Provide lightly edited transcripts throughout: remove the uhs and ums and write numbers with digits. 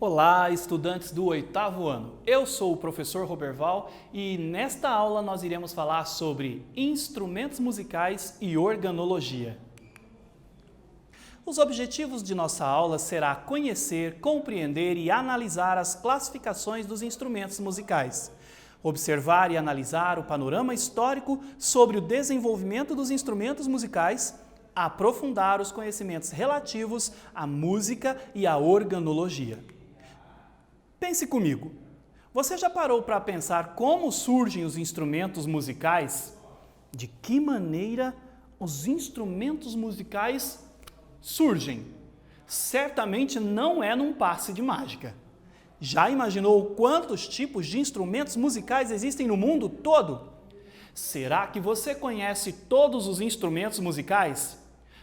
Olá, estudantes do 8º ano. Eu sou o professor Roberval e nesta aula nós iremos falar sobre instrumentos musicais e organologia. Os objetivos de nossa aula será conhecer, compreender e analisar as classificações dos instrumentos musicais, observar e analisar o panorama histórico sobre o desenvolvimento dos instrumentos musicais, aprofundar os conhecimentos relativos à música e à organologia. Pense comigo, você já parou para pensar como surgem os instrumentos musicais? De que maneira os instrumentos musicais surgem? Certamente não é num passe de mágica. Já imaginou quantos tipos de instrumentos musicais existem no mundo todo? Será que você conhece todos os instrumentos musicais?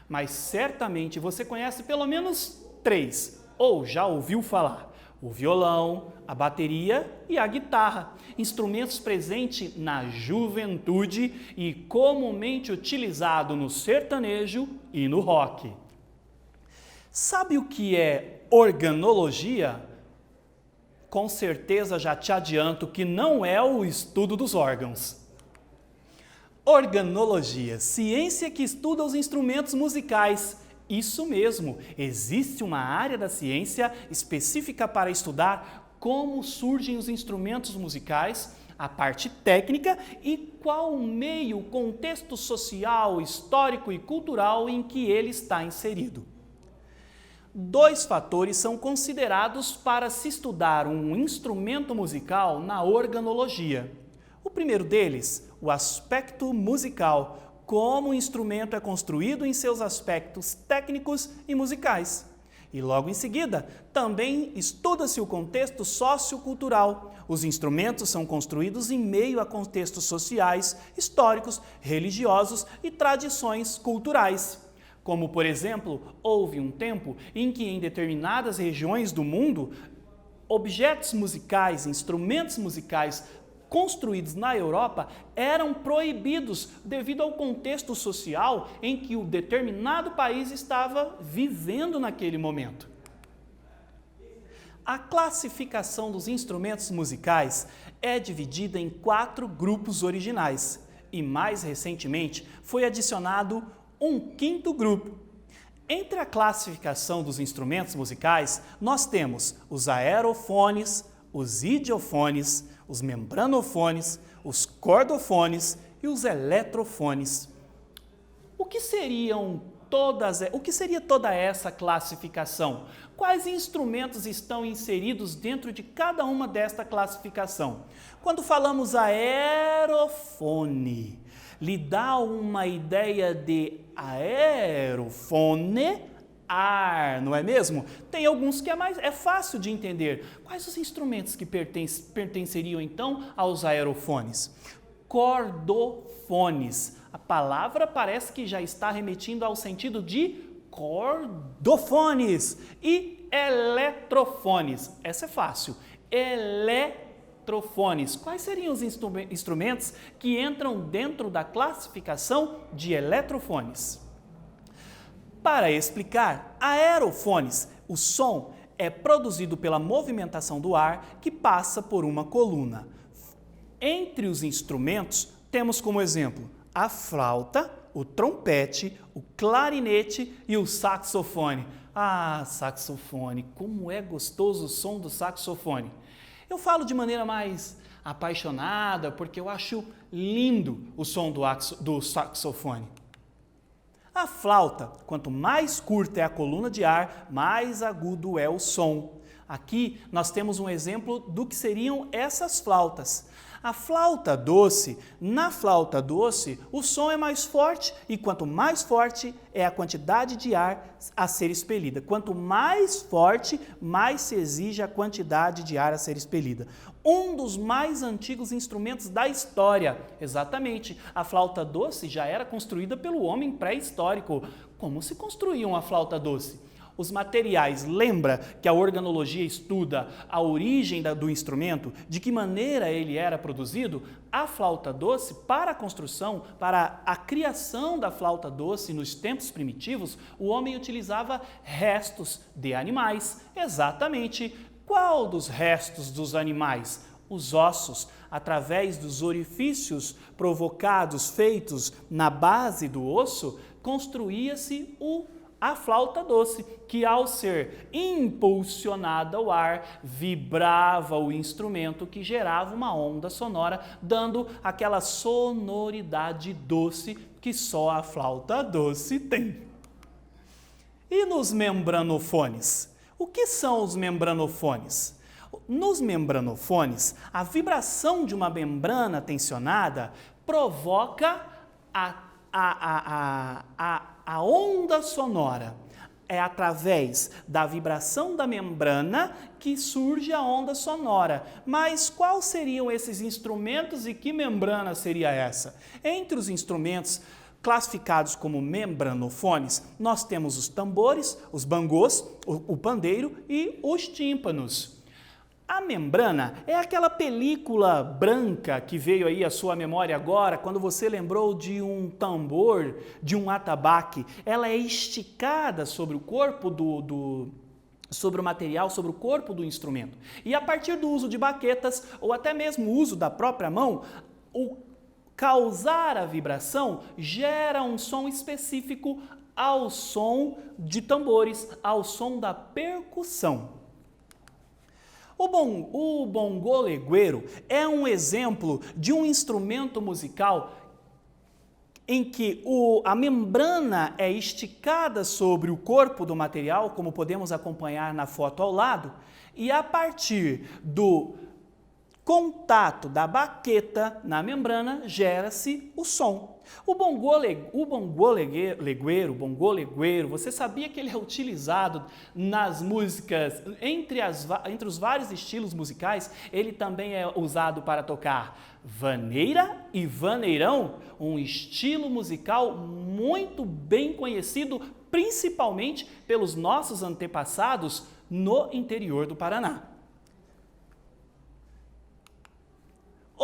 Mas certamente você conhece pelo menos 3, ou já ouviu falar. O violão, a bateria e a guitarra, instrumentos presentes na juventude e comumente utilizado no sertanejo e no rock. Sabe o que é organologia? Com certeza já te adianto que não é o estudo dos órgãos. Organologia, ciência que estuda os instrumentos musicais. Isso mesmo, existe uma área da ciência específica para estudar como surgem os instrumentos musicais, a parte técnica e qual o meio, contexto social, histórico e cultural em que ele está inserido. 2 fatores são considerados para se estudar um instrumento musical na organologia. O primeiro deles, o aspecto musical, como o instrumento é construído em seus aspectos técnicos e musicais. E logo em seguida, também estuda-se o contexto sociocultural. Os instrumentos são construídos em meio a contextos sociais, históricos, religiosos e tradições culturais. Como, por exemplo, houve um tempo em que em determinadas regiões do mundo, objetos musicais, instrumentos musicais construídos na Europa eram proibidos devido ao contexto social em que o determinado país estava vivendo naquele momento. A classificação dos instrumentos musicais é dividida em 4 grupos originais e, mais recentemente, foi adicionado um 5º grupo. Entre a classificação dos instrumentos musicais, nós temos os aerofones, os idiofones, os membranofones, os cordofones e os eletrofones. O que seria toda essa classificação? Quais instrumentos estão inseridos dentro de cada uma desta classificação? Quando falamos aerofone, lhe dá uma ideia de aerofone? Ar, não é mesmo? Tem alguns que é fácil de entender. Quais os instrumentos que pertenceriam então aos aerofones? Cordofones. A palavra parece que já está remetindo ao sentido de cordofones. E eletrofones. Essa é fácil. Eletrofones. Quais seriam os instrumentos que entram dentro da classificação de eletrofones? Para explicar, aerofones, o som é produzido pela movimentação do ar que passa por uma coluna. Entre os instrumentos, temos como exemplo a flauta, o trompete, o clarinete e o saxofone. Ah, saxofone, como é gostoso o som do saxofone. Eu falo de maneira mais apaixonada porque eu acho lindo o som do saxofone. A flauta, quanto mais curta é a coluna de ar, mais agudo é o som. Aqui nós temos um exemplo do que seriam essas flautas. A flauta doce, na flauta doce, o som é mais forte e quanto mais forte é a quantidade de ar a ser expelida. Quanto mais forte, mais se exige a quantidade de ar a ser expelida. Um dos mais antigos instrumentos da história, exatamente, a flauta doce já era construída pelo homem pré-histórico. Como se construía uma flauta doce? Os materiais, lembra que a organologia estuda a origem do instrumento, de que maneira ele era produzido? A flauta doce, para a construção, para a criação da flauta doce nos tempos primitivos, o homem utilizava restos de animais. Exatamente. qual dos restos dos animais? Os ossos, através dos orifícios provocados, feitos na base do osso, construía-se a flauta doce, que ao ser impulsionada ao ar, vibrava o instrumento que gerava uma onda sonora, dando aquela sonoridade doce que só a flauta doce tem. E nos membranofones? O que são os membranofones? Nos membranofones, a vibração de uma membrana tensionada provoca a onda sonora. É através da vibração da membrana que surge a onda sonora. Mas quais seriam esses instrumentos e que membrana seria essa? Entre os instrumentos classificados como membranofones, nós temos os tambores, os bongos, o pandeiro e os tímpanos. A membrana é aquela película branca que veio aí à sua memória agora, quando você lembrou de um tambor, de um atabaque. Ela é esticada sobre o corpo sobre o material, sobre o corpo do instrumento. E a partir do uso de baquetas, ou até mesmo o uso da própria mão, o causar a vibração gera um som específico ao som de tambores, ao som da percussão. O bongo legueiro é um exemplo de um instrumento musical em que a membrana é esticada sobre o corpo do material, como podemos acompanhar na foto ao lado, e a partir do contato da baqueta na membrana gera-se o som. O bongo legueiro, você sabia que ele é utilizado nas músicas, entre os vários estilos musicais, ele também é usado para tocar vaneira e vaneirão, um estilo musical muito bem conhecido, principalmente pelos nossos antepassados no interior do Paraná.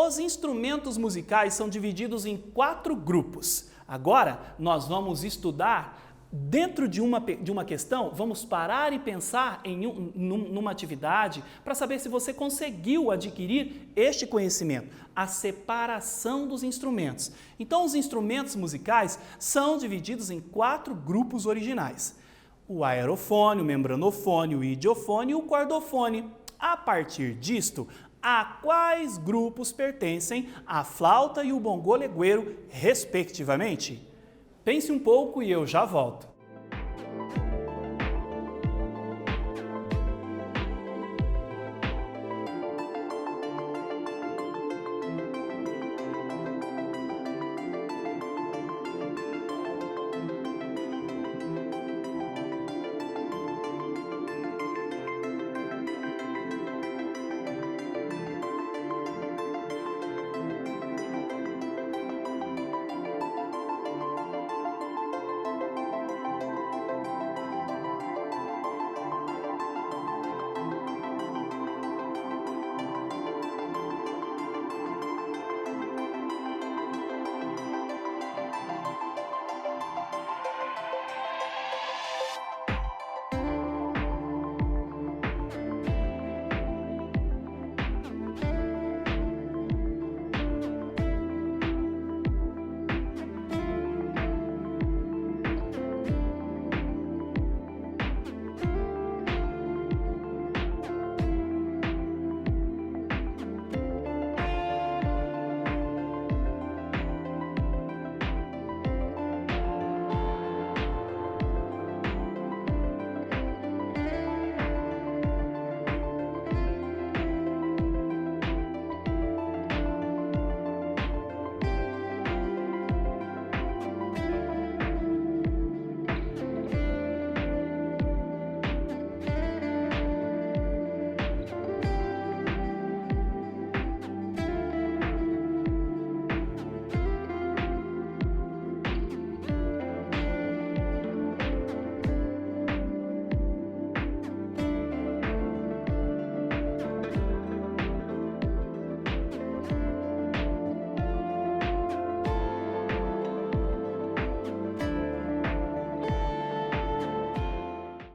Os instrumentos musicais são divididos em 4 grupos. Agora, nós vamos estudar, dentro de uma questão, vamos parar e pensar numa atividade para saber se você conseguiu adquirir este conhecimento, a separação dos instrumentos. Então, os instrumentos musicais são divididos em 4 grupos originais. O aerofone, o membranofone, o idiofone e o cordofone. A partir disto, a quais grupos pertencem a flauta e o bongo legueiro, respectivamente? Pense um pouco e eu já volto.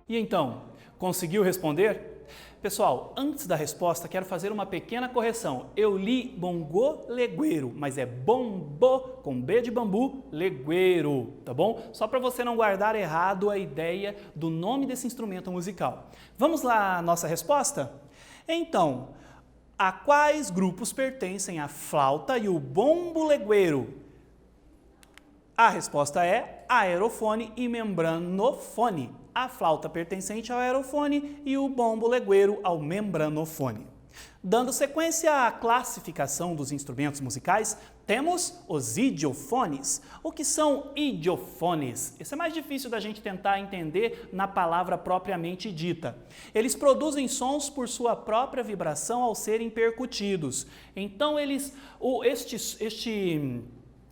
E então, conseguiu responder? Pessoal, antes da resposta, quero fazer uma pequena correção. Eu li bongô legueiro, mas é bombo com B de bambu, legueiro, tá bom? Só para você não guardar errado a ideia do nome desse instrumento musical. Vamos lá, nossa resposta? Então, a quais grupos pertencem a flauta e o bombo legueiro? A resposta é aerofone e membranofone. A flauta pertencente ao aerofone e o bombo legueiro ao membranofone. Dando sequência à classificação dos instrumentos musicais, temos os idiofones. O que são idiofones? Isso é mais difícil da gente tentar entender na palavra propriamente dita. Eles produzem sons por sua própria vibração ao serem percutidos. Então,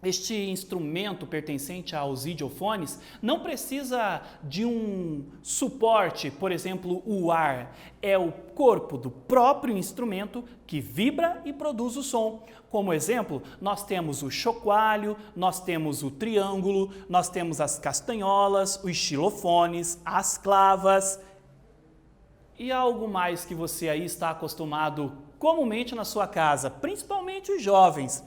este instrumento pertencente aos idiofones não precisa de um suporte, por exemplo, o ar. É o corpo do próprio instrumento que vibra e produz o som. Como exemplo, nós temos o chocalho, nós temos o triângulo, nós temos as castanholas, os xilofones, as clavas e algo mais que você aí está acostumado comumente na sua casa, principalmente os jovens.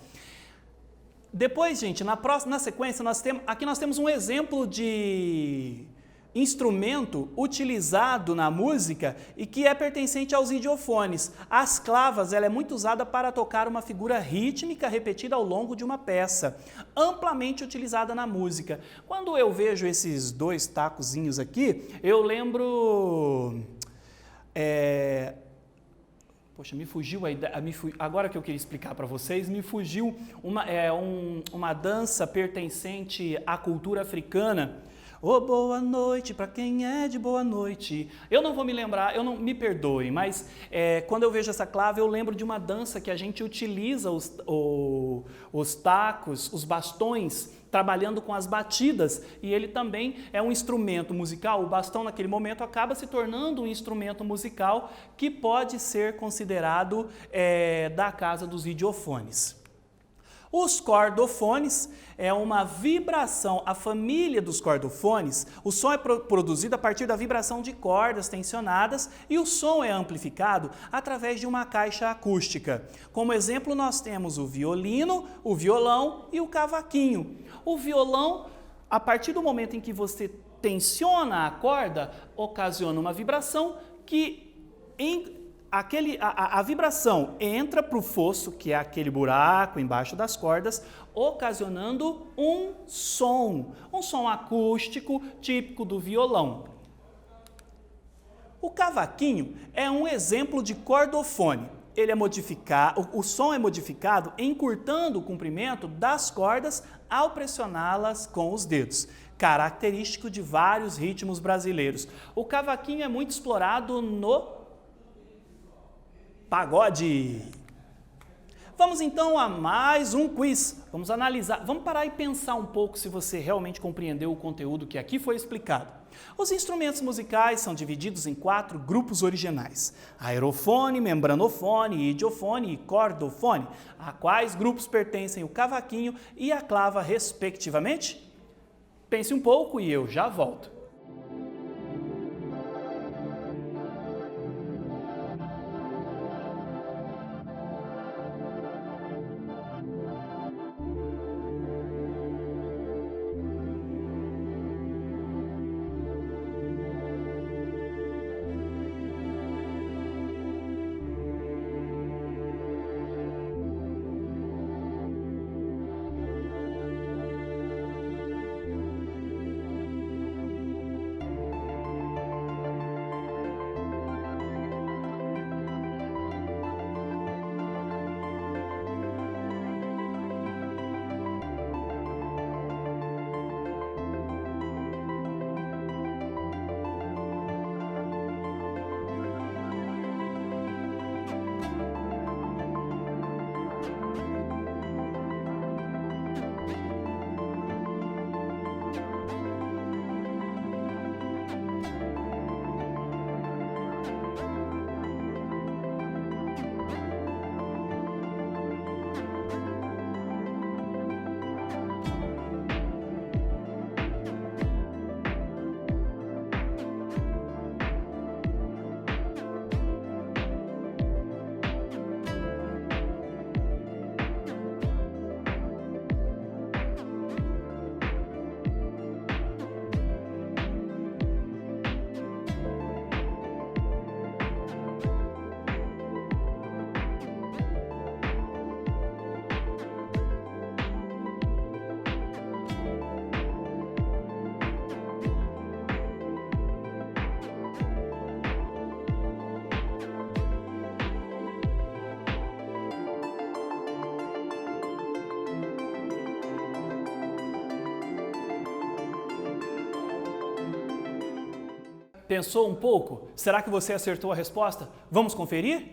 Depois, gente, na sequência, aqui nós temos um exemplo de instrumento utilizado na música e que é pertencente aos idiofones. As clavas, ela é muito usada para tocar uma figura rítmica repetida ao longo de uma peça, amplamente utilizada na música. Quando eu vejo esses dois tacozinhos aqui, eu lembro... Poxa, me fugiu a ideia, agora que eu queria explicar para vocês, me fugiu uma dança pertencente à cultura africana. Oh, boa noite para quem é de boa noite. Eu não vou me lembrar, me perdoem, mas quando eu vejo essa clave eu lembro de uma dança que a gente utiliza os tacos, os bastões, trabalhando com as batidas, e ele também é um instrumento musical. O bastão naquele momento acaba se tornando um instrumento musical que pode ser considerado da casa dos idiofones. Os cordofones é uma vibração, a família dos cordofones, o som é produzido a partir da vibração de cordas tensionadas e o som é amplificado através de uma caixa acústica. Como exemplo, nós temos o violino, o violão e o cavaquinho. O violão, a partir do momento em que você tensiona a corda, ocasiona uma vibração que a vibração entra para o fosso, que é aquele buraco embaixo das cordas, ocasionando um som acústico típico do violão. O cavaquinho é um exemplo de cordofone. O som é modificado encurtando o comprimento das cordas ao pressioná-las com os dedos, característico de vários ritmos brasileiros. O cavaquinho é muito explorado no pagode. Vamos então a mais um quiz. Vamos analisar, vamos parar e pensar um pouco se você realmente compreendeu o conteúdo que aqui foi explicado. Os instrumentos musicais são divididos em 4 grupos originais: aerofone, membranofone, idiofone e cordofone, a quais grupos pertencem o cavaquinho e a clava, respectivamente? Pense um pouco e eu já volto. Pensou um pouco? Será que você acertou a resposta? Vamos conferir?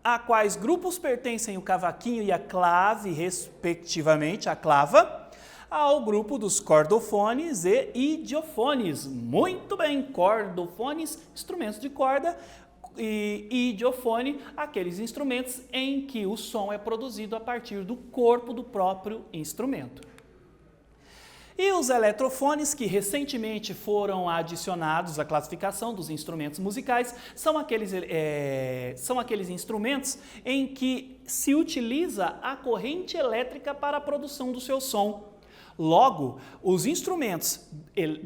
A quais grupos pertencem o cavaquinho e a clave, respectivamente, a clava? Ao grupo dos cordofones e idiofones. Muito bem, cordofones, instrumentos de corda, e idiofone, aqueles instrumentos em que o som é produzido a partir do corpo do próprio instrumento. E os eletrofones, que recentemente foram adicionados à classificação dos instrumentos musicais, são aqueles instrumentos em que se utiliza a corrente elétrica para a produção do seu som. Logo, os instrumentos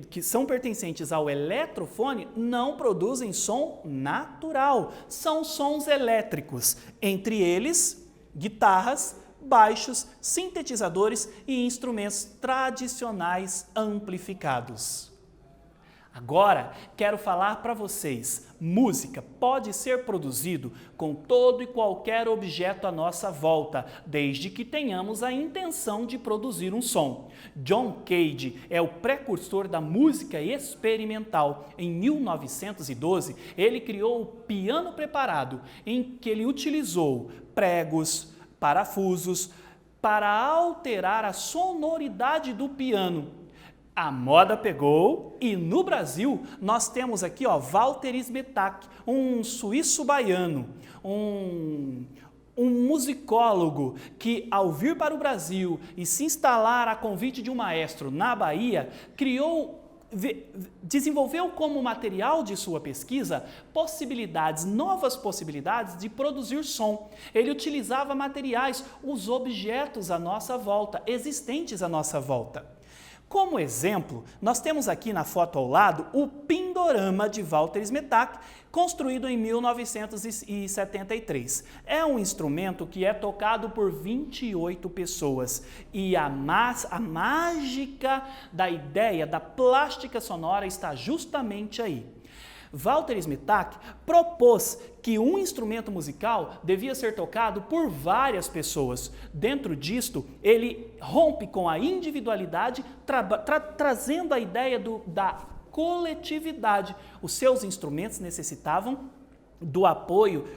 que são pertencentes ao eletrofone não produzem som natural, são sons elétricos, entre eles guitarras, baixos, sintetizadores e instrumentos tradicionais amplificados. Agora, quero falar para vocês, música pode ser produzido com todo e qualquer objeto à nossa volta, desde que tenhamos a intenção de produzir um som. John Cage é o precursor da música experimental. Em 1912, ele criou o piano preparado, em que ele utilizou pregos, parafusos, para alterar a sonoridade do piano. A moda pegou e no Brasil nós temos aqui Walter Smetak, um suíço baiano, um musicólogo que ao vir para o Brasil e se instalar a convite de um maestro na Bahia, desenvolveu como material de sua pesquisa novas possibilidades de produzir som. Ele utilizava materiais, os objetos à nossa volta, existentes à nossa volta. Como exemplo, nós temos aqui na foto ao lado o Pindorama de Walter Smetak, construído em 1973. É um instrumento que é tocado por 28 pessoas e a mágica da ideia da plástica sonora está justamente aí. Walter Smetak propôs que um instrumento musical devia ser tocado por várias pessoas. Dentro disto, ele rompe com a individualidade, trazendo a ideia da coletividade. Os seus instrumentos necessitavam do apoio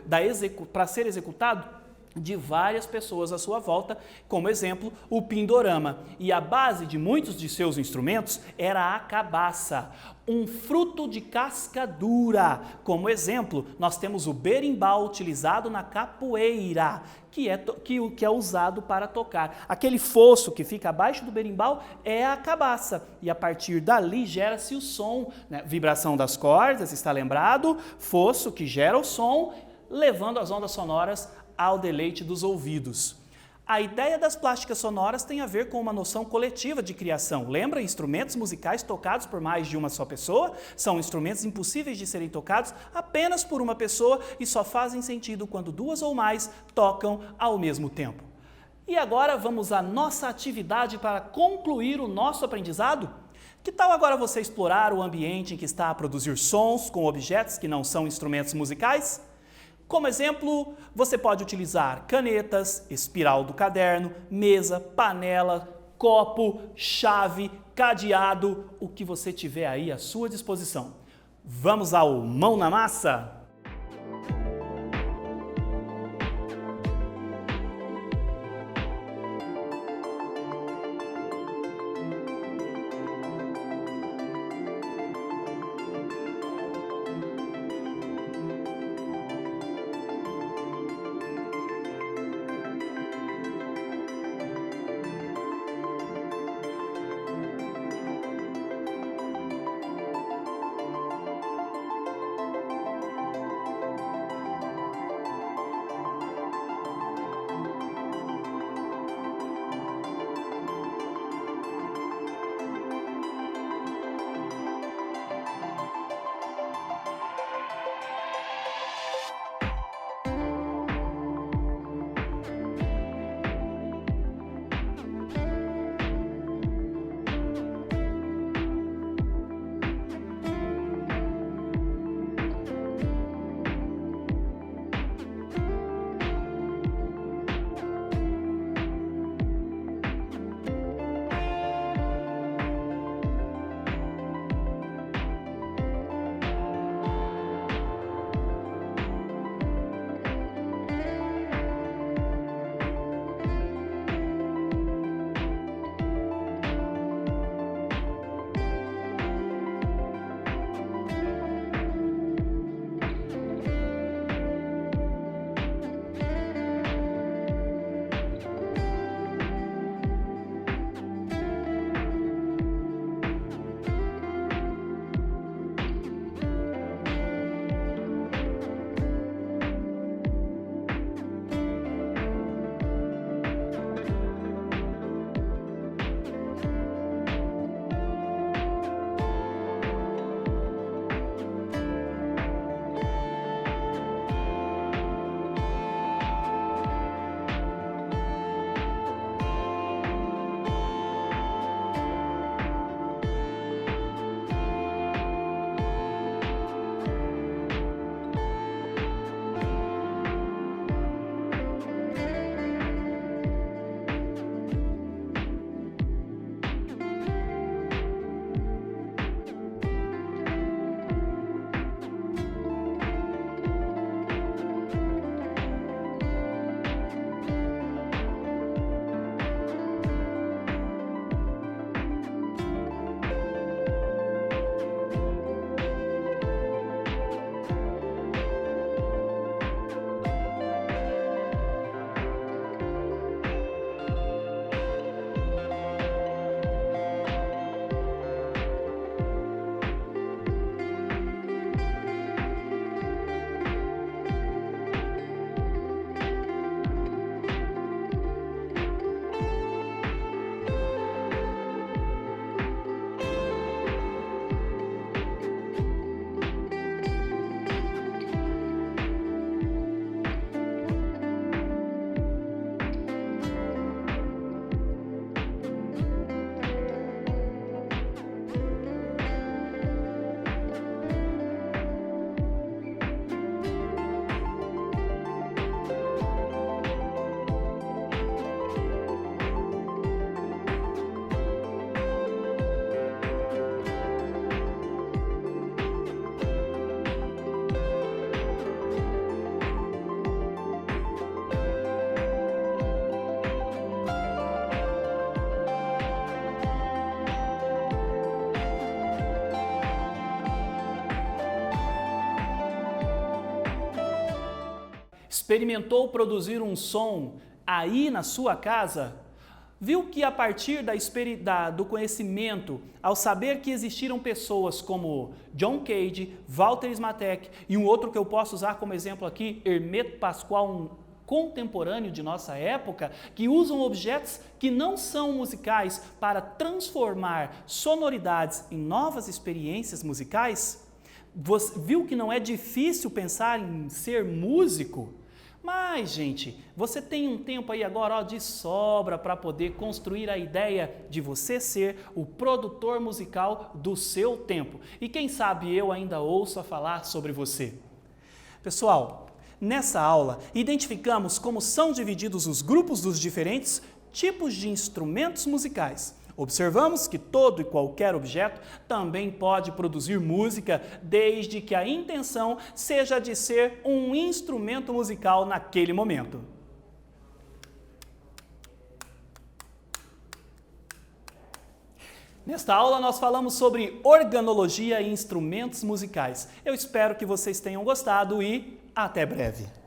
para ser executado de várias pessoas à sua volta, como exemplo, o Pindorama. E a base de muitos de seus instrumentos era a cabaça, um fruto de casca dura. Como exemplo, nós temos o berimbau utilizado na capoeira, que é usado para tocar. Aquele fosso que fica abaixo do berimbau é a cabaça, e a partir dali gera-se o som, né? Vibração das cordas, está lembrado? Fosso que gera o som, levando as ondas sonoras ao deleite dos ouvidos. A ideia das plásticas sonoras tem a ver com uma noção coletiva de criação. Lembra? Instrumentos musicais tocados por mais de uma só pessoa são instrumentos impossíveis de serem tocados apenas por uma pessoa e só fazem sentido quando duas ou mais tocam ao mesmo tempo. E agora vamos à nossa atividade para concluir o nosso aprendizado? Que tal agora você explorar o ambiente em que está a produzir sons com objetos que não são instrumentos musicais? Como exemplo, você pode utilizar canetas, espiral do caderno, mesa, panela, copo, chave, cadeado, o que você tiver aí à sua disposição. Vamos ao Mão na Massa? Experimentou produzir um som aí na sua casa? Viu que a partir do conhecimento, ao saber que existiram pessoas como John Cage, Walter Smatek e um outro que eu posso usar como exemplo aqui, Hermeto Pascoal, um contemporâneo de nossa época, que usam objetos que não são musicais para transformar sonoridades em novas experiências musicais? Você viu que não é difícil pensar em ser músico? Mas, gente, você tem um tempo aí agora de sobra para poder construir a ideia de você ser o produtor musical do seu tempo. E quem sabe eu ainda ouço a falar sobre você. Pessoal, nessa aula identificamos como são divididos os grupos dos diferentes tipos de instrumentos musicais. Observamos que todo e qualquer objeto também pode produzir música, desde que a intenção seja de ser um instrumento musical naquele momento. Nesta aula nós falamos sobre organologia e instrumentos musicais. Eu espero que vocês tenham gostado e até breve!